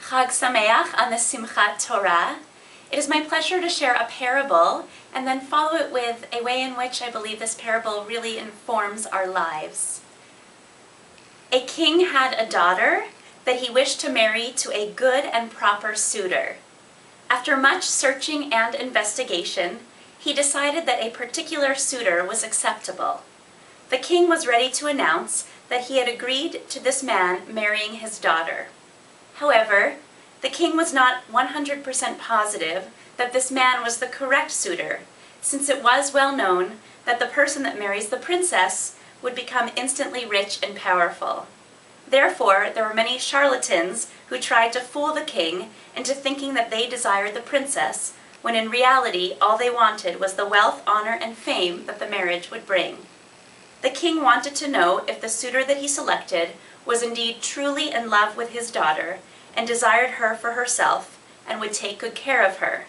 Chag Sameach on the Simchat Torah. It is my pleasure to share a parable and then follow it with a way in which I believe this parable really informs our lives. A king had a daughter that he wished to marry to a good and proper suitor. After much searching and investigation, he decided that a particular suitor was acceptable. The king was ready to announce that he had agreed to this man marrying his daughter. However, the king was not 100% positive that this man was the correct suitor, since it was well known that the person that marries the princess would become instantly rich and powerful. Therefore, there were many charlatans who tried to fool the king into thinking that they desired the princess, when in reality all they wanted was the wealth, honor, and fame that the marriage would bring. The king wanted to know if the suitor that he selected was indeed truly in love with his daughter and desired her for herself and would take good care of her.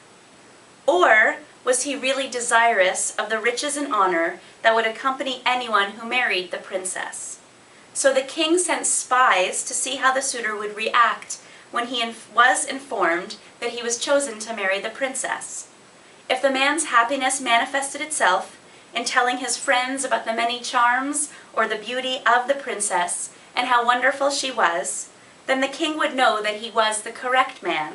Or was he really desirous of the riches and honor that would accompany anyone who married the princess? So the king sent spies to see how the suitor would react when he was informed that he was chosen to marry the princess. If the man's happiness manifested itself in telling his friends about the many charms or the beauty of the princess and how wonderful she was, then the king would know that he was the correct man.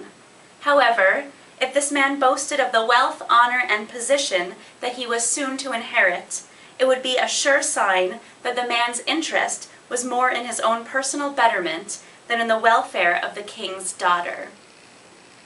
However, if this man boasted of the wealth, honor, and position that he was soon to inherit, it would be a sure sign that the man's interest was more in his own personal betterment than in the welfare of the king's daughter.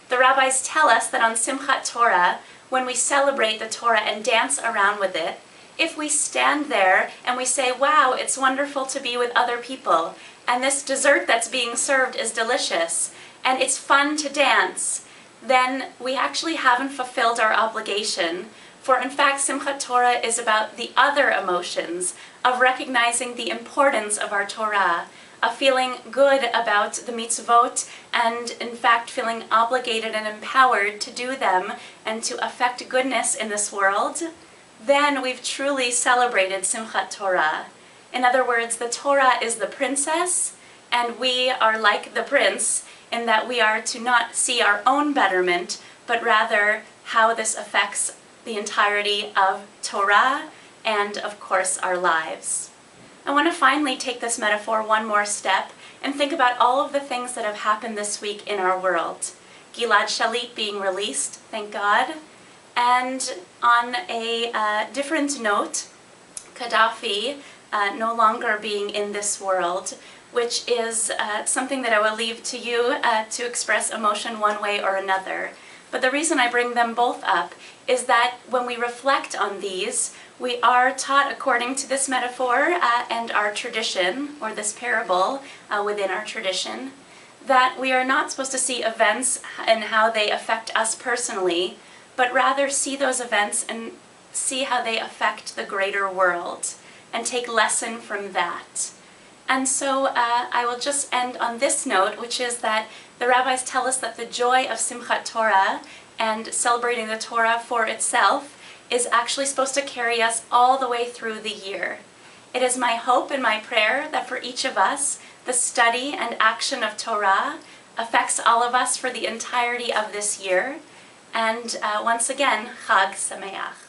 The rabbis tell us that on Simchat Torah, when we celebrate the Torah and dance around with it, if we stand there and we say, wow, it's wonderful to be with other people, and this dessert that's being served is delicious, and it's fun to dance, then we actually haven't fulfilled our obligation. For in fact, Simchat Torah is about the other emotions of recognizing the importance of our Torah, of feeling good about the mitzvot, and in fact feeling obligated and empowered to do them and to affect goodness in this world. Then we've truly celebrated Simchat Torah. In other words, the Torah is the princess, and we are like the prince in that we are to not see our own betterment, but rather how this affects the entirety of Torah and, of course, our lives. I want to finally take this metaphor one more step and think about all of the things that have happened this week in our world. Gilad Shalit being released, thank God. And on a different note, Gaddafi no longer being in this world, which is something that I will leave to you to express emotion one way or another. But the reason I bring them both up is that when we reflect on these, we are taught according to this metaphor and our tradition, or this parable within our tradition, that we are not supposed to see events and how they affect us personally, but rather see those events and see how they affect the greater world and take lesson from that. And so I will just end on this note, which is that the rabbis tell us that the joy of Simchat Torah and celebrating the Torah for itself is actually supposed to carry us all the way through the year. It is my hope and my prayer that for each of us, the study and action of Torah affects all of us for the entirety of this year. And once again, Chag Sameach.